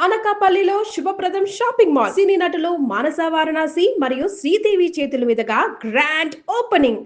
అనకాపల్లిలో శుభప్రదం shopping mall. సినీ నటులు మానస వారణాసి మరియు శ్రీదేవి చేతుల మీదుగా గ్రాండ్ ఓపెనింగ్.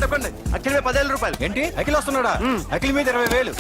తప్పండి అఖిల్ 10,000 రూపాయలు. ఏంటి అఖిల్ వస్తున్నాడా? అఖిల్ మీద 20,000.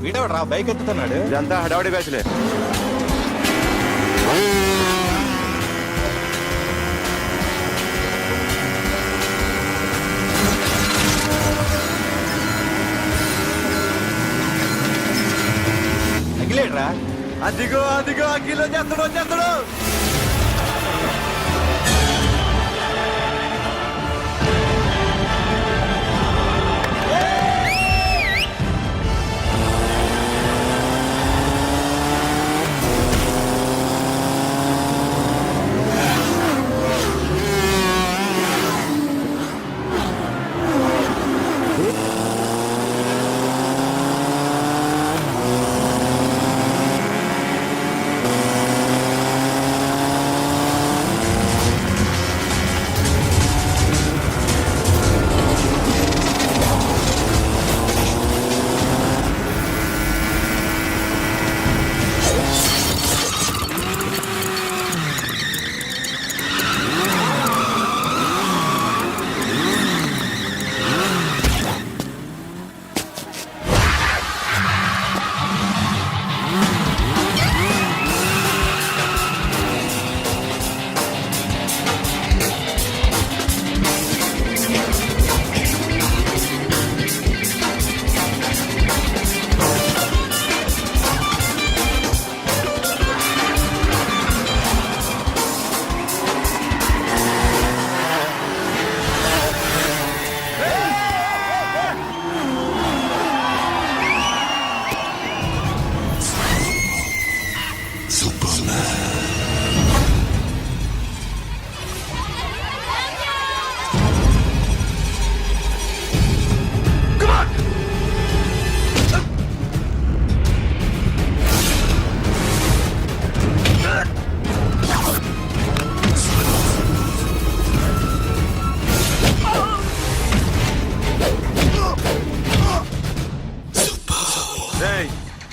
వీడవడ్రా బైక్ ఎత్తుతున్నాడు. ఇదంతా హడావడి బ్యాచ్లే. అఖిలేడ్రా? అదిగో అఖిల్ వచ్చేస్తాడు.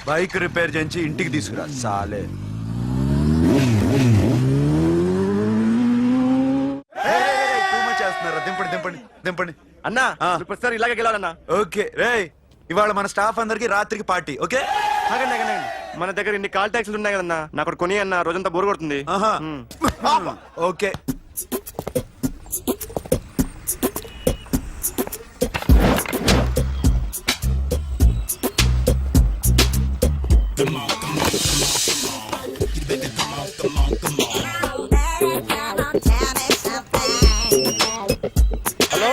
బైక్ రిపేర్ చేయించి ఇంటికి తీసుకురా సాలే. చేస్తున్నారా? దింపండి అన్నా. ప్రతిసారి ఇలాగే గెలాలన్నా. ఓకే రే, ఇవాళ మన స్టాఫ్ అందరికి రాత్రికి పార్టీ. ఓకే మన దగ్గర ఇన్ని కాల్ ట్యాక్సీలు ఉన్నాయి కదన్నా, నాకు కొని అన్న రోజంతా బోర్ కొడుతుంది. ఓకే హలో,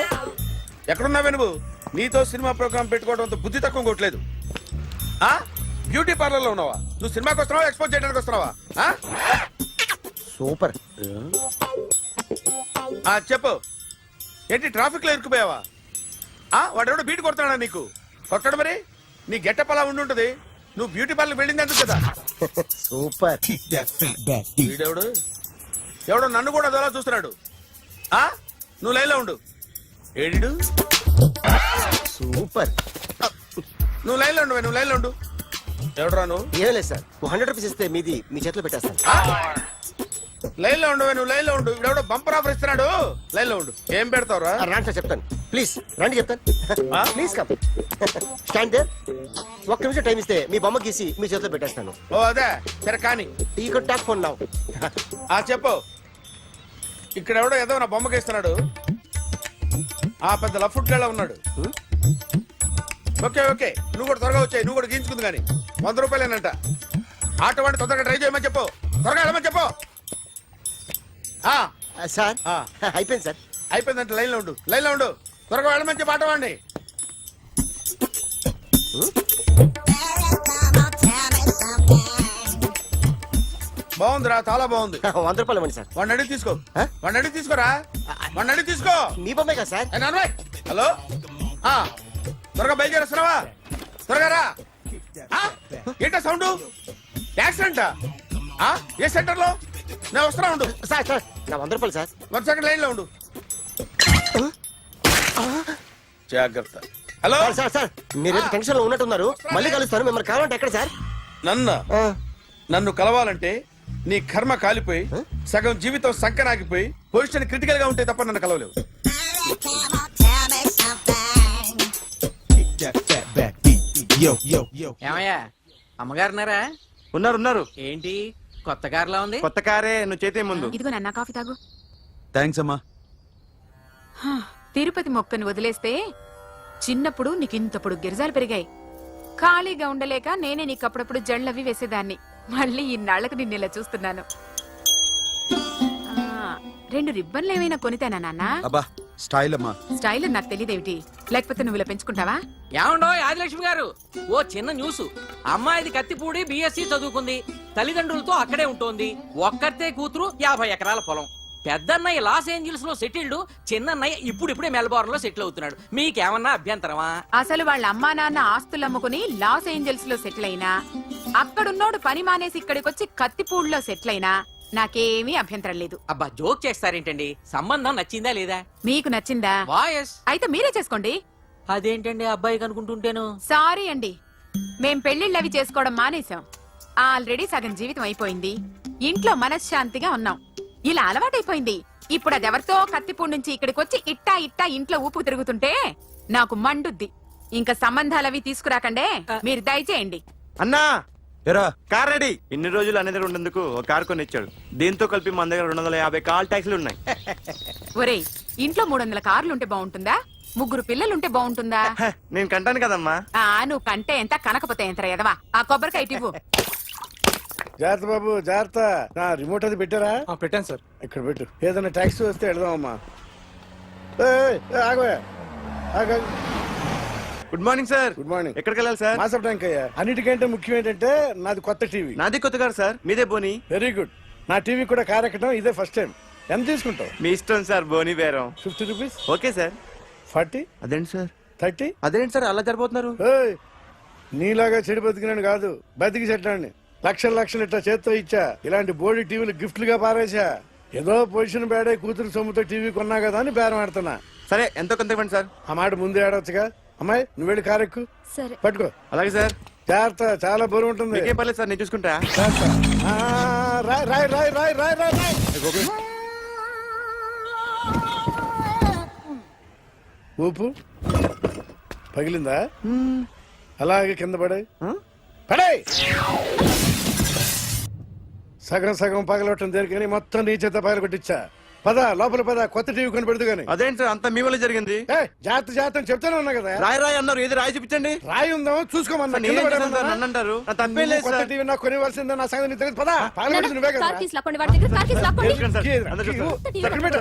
ఎక్కడున్నావే నువ్వు? నీతో సినిమా ప్రోగ్రామ్ పెట్టుకోవడంతో బుద్ధి తక్కువ కొట్టలేదు. బ్యూటీ పార్లర్ లో ఉన్నావా? నువ్వు సినిమాకి వస్తున్నావా, ఎక్స్పోజ్ చేయడానికి వస్తున్నావా? సూపర్. చెప్పు, ఏంటి ట్రాఫిక్ లో ఇరుక్కుపోయావా? వాడెవడో బీట్ కొడతాడా నీకు? కొట్టడు మరి. నీ గెట్టప్ అలా ఉండుంటది. నువ్వు బ్యూటీ పార్లర్ వెళ్ళింది ఎందుకు కదా? సూపర్. వీడెవడు? ఎవడో నన్ను కూడా అదోలా చూస్తున్నాడు. నువ్వు లైన్లో ఉండు. ఏడు సూపర్. నువ్వు లైన్లో ఉండు నువ్వు లైన్లో ఉండు. ఎవడరా నువ్వు? ఏం లేదు సార్, 100 రూపీస్ ఇస్తే మీది మీ చేతిలో పెట్టేస్తాను. లైన్లో ఉండు నువ్వు లైన్లో ఉండు. ఇవిడెవడో బంపర్ ఆఫర్ ఇస్తున్నాడు. లైన్లో ఉండు. ఏం పెడతావురా? రాండి సార్ చెప్తాను, ప్లీజ్ రండి చెప్తాను. Please come stand there. ఒక్క నిమిషం టైం ఇస్తే మీ బొమ్మ గీసి మీ చేతిలో పెట్టేస్తాను. ఓ అదే సరే కానీ. ఈ కుడ్ టాక్ ఫోన్ నౌ. చెప్పు. ఇక్కడ ఎవడో ఏదో నా బొమ్మకి ఇస్తున్నాడు. పెద్ద లఫుట్ గళ్ళ ఉన్నాడు. ఓకే ఓకే నువ్వు కూడా త్వరగా వచ్చాయి. నువ్వు కూడా గీంచుకుంది కానీ 100 రూపాయలేనంట. ఆటో వాడిని తొందరగా ట్రై చేయమని చెప్పు. త్వరగా వెళ్ళమని చెప్పు. సార్ అయిపోయింది సార్. అయిపోయిందంటే లైన్లో ఉండు లైన్లో ఉండు. త్వరగా వెళ్ళమని చెప్పు ఆటో వాడిని. బాగుందిరా చాలా బాగుంది. 100 రూపాయలు ఇవ్వండి సార్. వాడిని అడిగి తీసుకో. వాడిని అడిగి తీసుకోరా. వాడిని అడిగి తీసుకో. మీ బొమ్మే కదా సార్. ఏ నాన్నబాయ్, హలో త్వరగా బయలుదేరేస్తున్నావా? త్వరగా రా. ఏంటా సౌండ్? యాక్సిడెంటా? ఏ సెంటర్ లో? నేను వస్తున్నా ఉండు. సార్ సార్ నా 100 రూపాయలు సార్. 1 సెకండ్ లైన్ లో ఉండు. జాగ్రత్త. హలో సార్ సార్ సార్ మీరేదో టెన్షన్ లో ఉన్నట్టున్నారు. మళ్ళీ కలుస్తాను. మిమ్మల్ని కావాలంటే ఎక్కడ సార్? నన్ను కలవాలంటే నీ కర్మ కాలిపోయి సగం జీవితం సంకనాగిపోయి పొజిషన్ క్రిటికల్ గా ఉంటే తప్ప నన్ను కలవలేవు. ఏమయ్యా అమ్మగారున్నారా? ఉన్నారు. ఏంటి కొత్త కారులా ఉంది? కొత్త కారే, నువ్వు చేతే ముందు. ఇదిగో నాన్న కాఫీ తాగు. థ్యాంక్స్ అమ్మా. తిరుపతి మొక్కను వదిలేస్తే చిన్నప్పుడు నీకింత పొడుగు గిరిజాలు పెరిగాయి. ఖాళీగా ఉండలేక నేనే నీకు అప్పుడప్పుడు జళ్ళవి వేసేదాన్ని. మళ్ళీ ఇన్నాళ్లకు నిన్ను ఇలా చూస్తున్నాను. 2 రిబ్బన్లు ఏమైనా కొనితేనా నాన్న? అబ్బా స్టైల్ అమ్మా. స్టైల్ అని నాకు తెలియదేమిటి? లేకపోతే నువ్వు ఇలా పెంచుకుంటావా? ఏమండో ఆదిలక్ష్మి గారు, ఓ చిన్న న్యూస్. అమ్మాయిది కత్తిపూడి BSc చదువుకుంది. తల్లిదండ్రులతో అక్కడే ఉంటోంది. ఒక్కతే కూతురు, 50 ఎకరాల పొలం. పెద్దన్నయ్య లాస్ ఏంజల్స్ లో సెటిల్డ్, చిన్నన్నయ్య ఇప్పుడిప్పుడే మెల్బోర్న్ లో సెటిల్ అవుతున్నాడు. మీకేమన్నా అభ్యంతరమా? అసలు వాళ్ళ అమ్మా నాన్న ఆస్తులు అమ్ముకుని లాస్ ఏంజల్స్ లో సెటిల్ అయినా, అక్కడున్నోడు పని మానేసి ఇక్కడికొచ్చి కత్తిపూడిలో సెటిల్ అయినా నాకేమీ అభ్యంతరం లేదు. అబ్బా జోక్ చేస్తారేంటండి? సంబంధం నచ్చిందా లేదా? మీకు నచ్చిందా? వాయస్ అయితే మీరే చేసుకోండి. అదేంటండి అబ్బాయికి అనుకుంటుంటేను? సారీ అండి, మేం పెళ్లిళ్ళు అవి చేసుకోవడం మానేశాం. ఆల్రెడీ సగం జీవితం అయిపోయింది. ఇంట్లో మనశ్శాంతిగా ఉన్నాం. ఇలా అలవాటైపోయింది. ఇప్పుడు అది ఎవరితో కత్తిపూడి నుంచి ఇక్కడికి వచ్చి ఇట్టా ఇంట్లో ఊపుకు తిరుగుతుంటే నాకు మండుద్ది. ఇంకా సంబంధాలవి తీసుకురాకండే, మీరు దయచేయండి. అన్నా ఎరా కార్ రెడీ. ఇన్ని రోజులు అనే దగ్గర ఉండేందుకు ఒక కార్ కొని ఇచ్చాడు. దీంతో కలిపి మన దగ్గర 250 కాల్ ట్యాక్సీలు ఉన్నాయి. ఒరేయ్, ఇంట్లో 300 కార్లుంటే బాగుంటుందా? 3 పిల్లలుంటే బాగుంటుందా? నేను కంటాను కదమ్మా. నువ్వు కంటే ఎంత కనకపోతే ఎంత ఎదవా. ఆ కొబ్బరికాయ ఇవ్వు. జాగ్రత్త బాబు జాగ్రత్త. నా రిమోట్ అది పెట్టారా? పెట్టాను సార్. ఇక్కడ పెట్టు. ఏదైనా ట్యాక్సీ వస్తే వెళదామమ్మా. ఆగవే. Good morning sir. Good morning. ఎక్కడికి వెళ్ళాలి సార్? మాసప్ ట్యాంక్ అయ్యా. అన్నిటికంటే ముఖ్యం ఏంటంటే నాది కొత్త టీవీ. నాది కొత్త కారు సార్, మీదే బోని. Very good. నా టీవీ కూడా కార్ ఎక్కడం ఇదే ఫస్ట్ టైం. ఎంత తీసుకుంటావు? మీ ఇష్టం సార్, బోని బేరం. 50 రూపీస్. Okay sir. 40. అదేంటి సార్? 30. అదేంటి సార్ అలా జరిపోతున్నారు? నీలాగా చెడు బతికినాను కాదు, బతికి చెట్లాన్ని. లక్షలు ఇట్లా చేత్తో ఇచ్చా. ఇలాంటి బోర్డు టీవీలు గిఫ్ట్లుగా పారేసా. ఏదో పొజిషన్ బేడే కూతురు సొమ్ముతో టీవీ కొన్నా కదా అని బేరం ఆడుతున్నా. సరే ఎంతో కొంత ఇవ్వండి సార్. ఆ మాట ముందే ఆడవచ్చుగా. అమ్మాయి నువ్వు వెళ్ళి కారు ఎక్కు. సరే. పట్టుకో. అలాగే సార్. జాగ్రత్త, చాలా బరువు ఉంటుంది. మీకేం పర్లేదు సార్, నేను చూసుకుంటా. రాయ్. ఊపు పగిలిందా? అలాగే కింద పడే. సగం పగలవటం దేనికని మొత్తం నీ చేత పగల కొట్టించా. పద లోపల పద, కొత్త టీవీ కొని పెడదు గాని. అదేంటి సార్ అంతా మీ వల్ల జరిగింది? జాగ్రత్త చెప్తానే ఉన్నా కదా. రాయి అన్నారు, ఏది రాయి చూపించండి. రాయి ఉందాం చూసుకోమన్నా. నన్ను అంటారు, తప్పేం లేదు కొత్త సార్. టీవీ నాకు కొనివ్వాల్సిందే. నా సంగతి నీకు తెలియదు. పద పగలగొట్టింది నువ్వే కదా. కార్ కీస్ లాక్కోండి, వాడి దగ్గర కార్ కీస్ లాక్కోండి. తెలుసు సార్, అందరూ చూస్తారు. ఎక్కడ పెట్టు?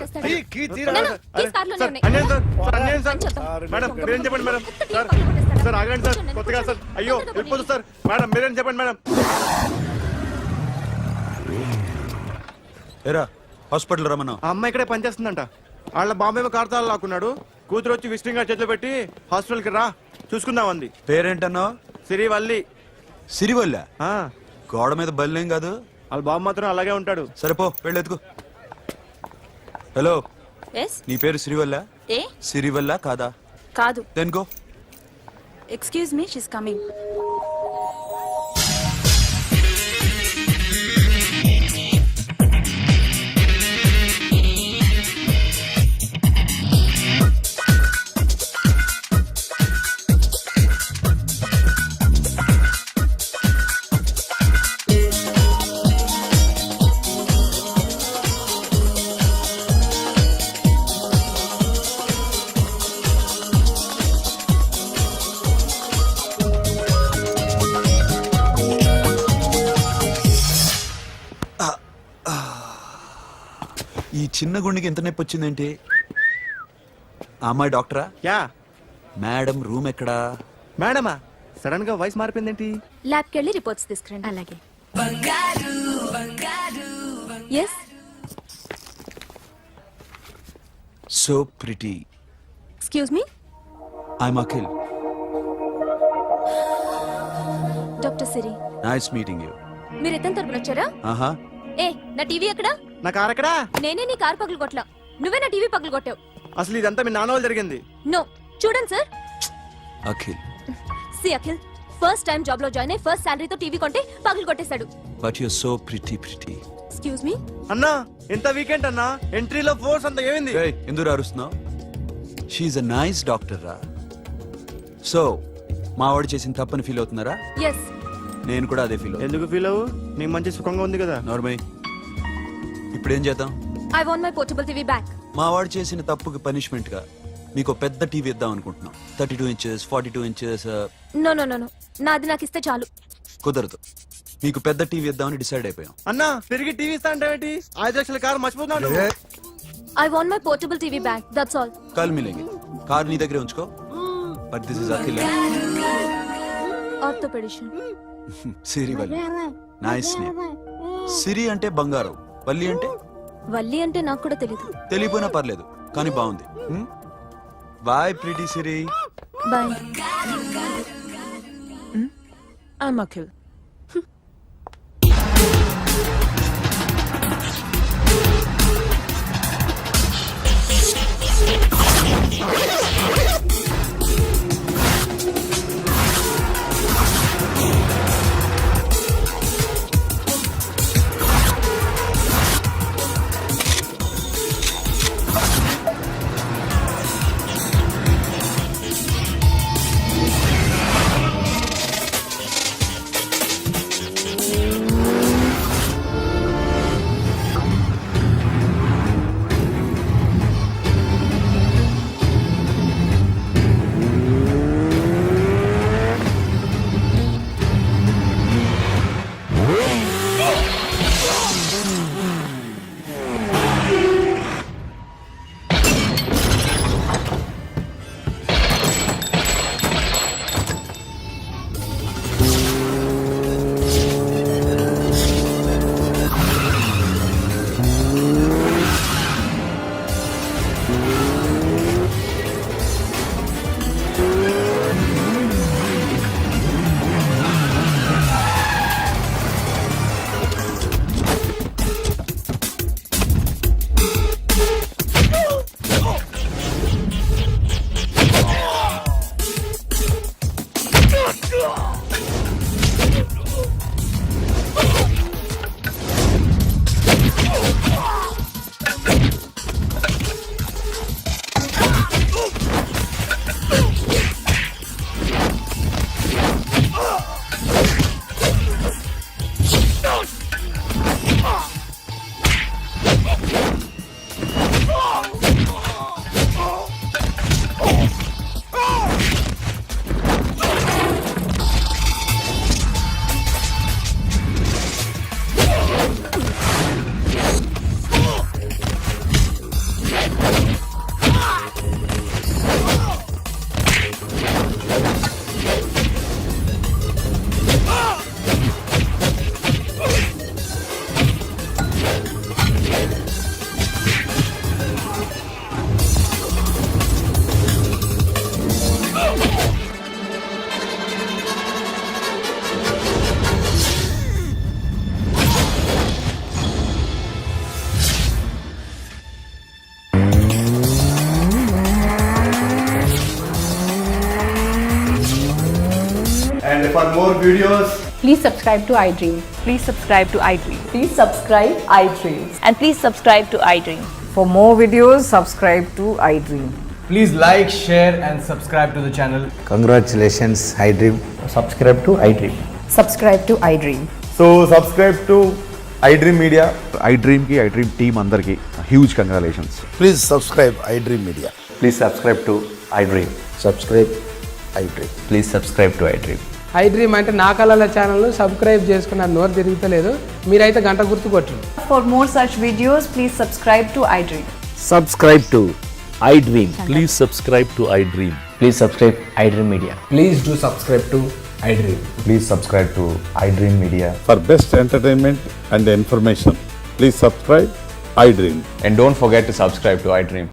కీ తీరా. కీస్ కార్లోనే సార్, ఉన్నాయి. అన్యాయం సార్. మేడం మీరేం చెప్పండి మేడం. సార్ ఆగండి సార్, కొత్తగా సార్. అయ్యో వెళ్ళిపోతుంది సార్. మేడం మీరేం చెప్పండి మేడం. ఎరా హాస్పిటల్ రమ్మన్నా. ఆ అమ్మాయి ఇక్కడే పనిచేస్తుందంట. వాళ్ళ బాంబేమో కార్తాలు లాక్కున్నాడు. కూతురు వచ్చి విజిటింగ్ కార్డ్ చేతిలో పెట్టి హాస్పిటల్కి రా చూసుకుందాం అంది. పేరేంటన్నావు? సిరివల్లి. సిరివల్ల? ఆ, గోడ మీద బల్లేం కాదు. వాళ్ళ బాబు మాత్రం అలాగే ఉంటాడు. సరిపో వెళ్ళెత్తుకు. హలో, ఎస్ నీ పేరు సిరివల్ల? ఏ సిరివల్ల కాదా? కాదు. దెన్కో. Excuse me, she's coming. ఈ చిన్న గుండెకి ఎంత నొప్పి వచ్చిందేంటి? ఆ అమ్మాయి డాక్టరా? యా మేడం రూమ్ ఎక్కడా? మేడమా సడన్ గా వాయిస్ మారిపోయిందేంటి? ల్యాబ్కి వెళ్ళి రిపోర్ట్స్ తీసుకురండి. అలాగే. Yes. So pretty. Excuse me. I'm Akhil. Doctor Siri. Nice meeting you. మీరు ఎత్తని తరపున వచ్చారా? ఆహా. ఏ, నా టీవీ ఎక్కడా? నా కార్ ఎక్కడా? నేనే నీ కారు పగలు కొట్టలా, నువ్వే నా టీవీ పగలు కొట్టావు. అసలు ఇదంతా మీ నాన్న వాళ్ళు జరిగింది. నో, చూడండి sir. Akhil. See Akhil, first time job లో జాయిన్ అయ్యి ఫస్ట్ శాలరీతో టీవీ కొంటే పగలు కొట్టేశాడు. But you so pretty. Excuse me. అన్నా ఎంత వీకెండ్ అన్నా, ఎంట్రీలో ఫోర్స్ అంత ఏమైంది? ఎందుకు అరుస్తున్నావు? షీఈ్ అ నైస్ డాక్టర్ రా. సో మా వాడు చేసిన తప్పని ఫీల్ అవుతున్నారా? ఎస్. నేను కూడా అదే ఫీల్ అవుతున్నా. ఎందుకు ఫీల్ అవ్వు? నీకు మంచి సుఖంగా ఉంది కదా. నార్మల్. ఇప్పుడు ఏం చేద్దాం? I want my portable TV back. మా వాడు చేసిన తప్పుకి పనిష్మెంట్ గా మీకు పెద్ద టీవీ ఇద్దాం అనుకుంటున్నాం. 32 inches, 42 inches. No no no no, నాది నాకు ఇస్తే చాలు. కుదరదు. మీకు పెద్ద టీవీ ఇద్దామని డిసైడ్ అయిపోయాం. అన్నా తిరిగి టీవీ ఇస్తా అంటే 5 లక్షల కారు మర్చిపోతున్నాడు. I want my portable TV back, that's all. కాల్ మిలేంగే. కార్ నీ దగ్గరే ఉంచుకో. But this is Akhil. Orthopedician. Siri Valli. Nice name. Siri అంటే బంగారం, వల్లి అంటే? వల్లి అంటే నాకు కూడా తెలీదు. తెలియపోయినా పర్లేదు, కానీ బాగుంది. Bye pretty Siri. Bye. I'm Akhil. And for more videos, Please subscribe to iDream. Please subscribe to iDream. Please subscribe iDream. And please subscribe to iDream. For more videos, subscribe to iDream. Please like, share, and subscribe to the channel. Congratulations I dream. Subscribe to iDream. Subscribe to iDream. so subscribe to iDream Media. iDream కి iDream team అందరికి huge congratulations. Please subscribe I dream media. Please subscribe to iDream. Subscribe I dream. Please subscribe to iDream. iDream అంటే నా కళల channel subscribe చేసుకున్న నోరు తిరుగుతలేదు. మీరైతే గంట గుర్తు కొట్టండి. For more such videos, please subscribe to iDream. Subscribe to iDream. Please subscribe to iDream. Please subscribe iDream Media. Please do subscribe to iDream. Please subscribe to iDream Media. For best entertainment and information, please subscribe iDream. And don't forget to subscribe to iDream.